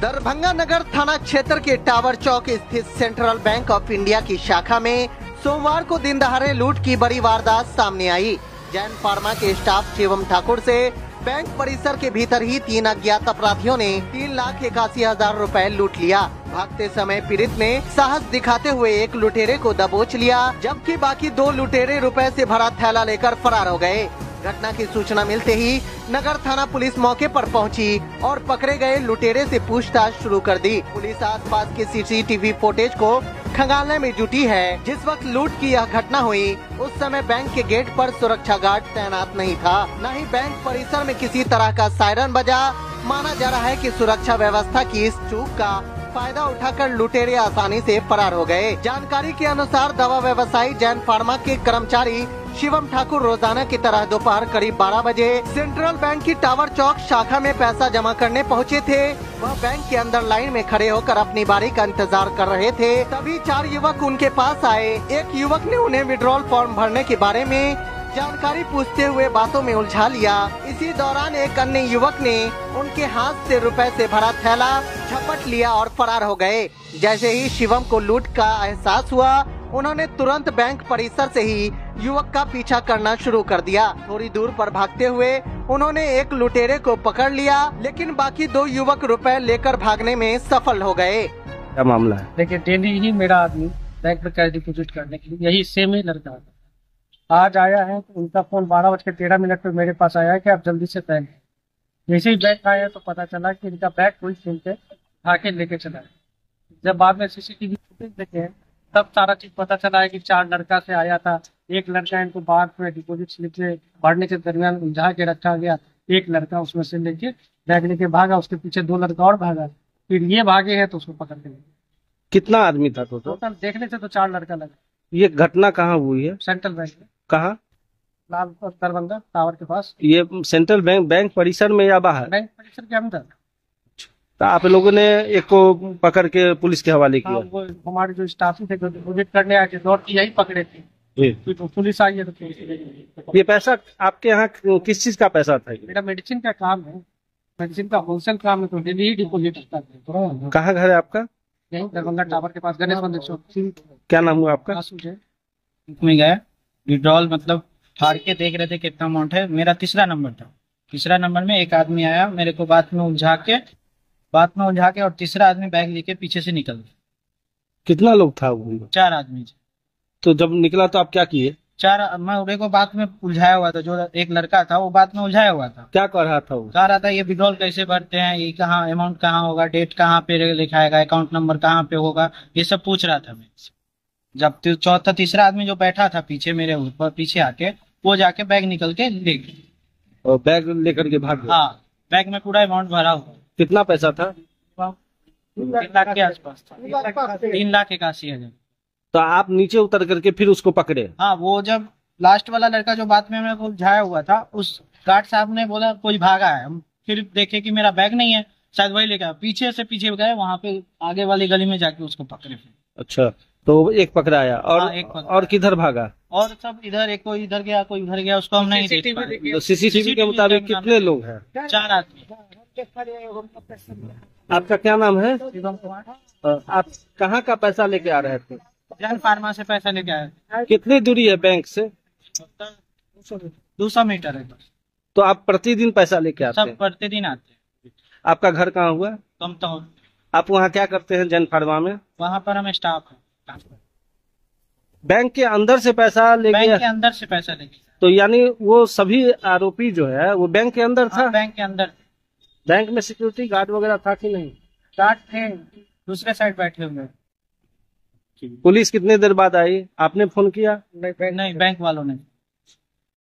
दरभंगा नगर थाना क्षेत्र के टावर चौक स्थित सेंट्रल बैंक ऑफ इंडिया की शाखा में सोमवार को दिन दहाड़े लूट की बड़ी वारदात सामने आई। जैन फार्मा के स्टाफ शिवम ठाकुर से बैंक परिसर के भीतर ही 3 अज्ञात अपराधियों ने 3,81,000 रुपए लूट लिया। भागते समय पीड़ित ने साहस दिखाते हुए एक लुटेरे को दबोच लिया, जबकि बाकी 2 लुटेरे रुपए से भरा थैला लेकर फरार हो गए। घटना की सूचना मिलते ही नगर थाना पुलिस मौके पर पहुंची और पकड़े गए लुटेरे से पूछताछ शुरू कर दी। पुलिस आसपास के सीसीटीवी फुटेज को खंगालने में जुटी है। जिस वक्त लूट की यह घटना हुई उस समय बैंक के गेट पर सुरक्षा गार्ड तैनात नहीं था, न ही बैंक परिसर में किसी तरह का सायरन बजा। माना जा रहा है कि सुरक्षा व्यवस्था की इस चूक का फायदा उठाकर लुटेरे आसानी से फरार हो गए। जानकारी के अनुसार दवा व्यवसायी जैन फार्मा के कर्मचारी शिवम ठाकुर रोजाना की तरह दोपहर करीब 12 बजे सेंट्रल बैंक की टावर चौक शाखा में पैसा जमा करने पहुंचे थे। वह बैंक के अंदर लाइन में खड़े होकर अपनी बारी का इंतजार कर रहे थे। तभी 4 युवक उनके पास आए। एक युवक ने उन्हें विड्रॉल फॉर्म भरने के बारे में जानकारी पूछते हुए बातों में उलझा लिया। इसी दौरान एक अन्य युवक ने उनके हाथ से रुपए से भरा थैला झपट लिया और फरार हो गए। जैसे ही शिवम को लूट का एहसास हुआ, उन्होंने तुरंत बैंक परिसर से ही युवक का पीछा करना शुरू कर दिया। थोड़ी दूर पर भागते हुए उन्होंने एक लुटेरे को पकड़ लिया, लेकिन बाकी 2 युवक रुपए लेकर भागने में सफल हो गए। क्या मामला है? देखिए, डेली ही मेरा आदमी बैंक में कैश डिपोजिट करने के लिए यही सेम ही लड़का आता है। आज आया है तो उनका फोन 12:13 पे मेरे पास आया है कि आप जल्दी से बैंक। जैसे ही बैंक आया तो पता चला कि इनका बैग कोई छीन के आके लेके चला है। जब बाद में सीसीटीवी फुटेज देखे हैं तब सारा चीज पता चला है कि 4 लड़का से आया था। एक लड़का इनको बाहर में डिपोजिट स्लिप से भरने के दरमियान उलझा के रखा गया। एक लड़का उसमें से लेके बैग लेके भागा, उसके पीछे 2 लड़का और भागा, फिर ये भागे हैं तो उसको पकड़ के। कितना आदमी था टोटल देखने से तो 4 लड़का लगे। ये घटना कहाँ हुई है? सेंट्रल बैंक में। कहाँ? लाल दरभंगा टावर के पास। ये सेंट्रल बैंक परिसर में या बाहर? बैंक परिसर के अंदर। तो आप लोगों ने एक को पकड़ के पुलिस के हवाले किया? हाँ, वो हमारे जो स्टाफ थे डिपोजिट करने आए थे, दौड़ के यही पकड़े थे। तो पुलिस आई है तो पुलिस। ये पैसा आपके यहाँ किस चीज का पैसा था? मेरा मेडिसिन का काम है, मेडिसिन का होलसेल काम है, तो डेली ही डिपोजिट होता है। कहाँ घर है आपका? यही दरभंगा टावर के पास, गणेश मंदिर चौक। क्या नाम हुआ आपका? में गए विड्रॉल मतलब फाड़ के देख रहे थे कितना अमाउंट है। मेरा तीसरा नंबर था। तीसरा नंबर में एक आदमी आया, मेरे को बात में उलझा के और तीसरा आदमी बैग लेके पीछे से निकल गया। कितना लोग था वो? 4 आदमी थे। तो जब निकला तो आप क्या किए? 4 मैं उड़े को बात में उलझाया हुआ था। जो एक लड़का था वो बात में उलझाया हुआ था। क्या कर रहा था वो? कह रहा था ये विड्रॉल कैसे भरते हैं, ये कहाँ अमाउंट कहाँ होगा, डेट कहाँ पे लिखाएगा, अकाउंट नंबर कहाँ पे होगा, ये सब पूछ रहा था मैं। जब तीसरा आदमी जो बैठा था पीछे मेरे ऊपर, पीछे आके वो जाके बैग निकल के ले गया। और बैग लेकर के भाग गया? हाँ, बैग में पूरा अमाउंट भरा हुआ। कितना पैसा था? 3 लाख के आसपास था। 3,81,000। तो आप नीचे उतर करके फिर उसको पकड़े? हाँ, वो जब लास्ट वाला लड़का जो बात में मेरे को उलझाया हुआ था, उस गार्ड साहब ने बोला कोई भागा है। हम फिर देखे कि मेरा बैग नहीं है, शायद वही लेकर पीछे गए, वहां पे आगे वाली गली में जाके उसको पकड़े। अच्छा, तो एक पकड़ाया और हाँ, एक पकड़ा। और किधर भागा? और सब इधर, एक कोई इधर गया, कोई उधर गया, उसको हम नहीं देख पाए। तो सीसीटीवी के मुताबिक कितने लोग हैं? 4 आदमी। आपका क्या नाम है? शिवम कुमार। आप कहाँ का पैसा लेके आ रहे थे? जैन फार्मा से पैसा लेके आए। कितनी दूरी है बैंक से? 200 मीटर है बस। तो आप प्रतिदिन पैसा लेके आते सब हैं? प्रतिदिन आते हैं। आपका घर कहाँ हुआ? कम तो आप वहाँ क्या करते हैं जैन फार्मा में? वहाँ पर हम स्टाफ है। बैंक के अंदर से पैसा लेके? बैंक के अंदर से पैसा लेके। तो यानी वो सभी आरोपी जो है वो बैंक के अंदर था? हाँ, बैंक के अंदर। बैंक में सिक्योरिटी गार्ड वगैरह था कि नहीं? गार्ड थे, दूसरे साइड बैठे हुए। पुलिस कितने देर बाद आई? आपने फोन किया? नहीं, बैंक वालों ने।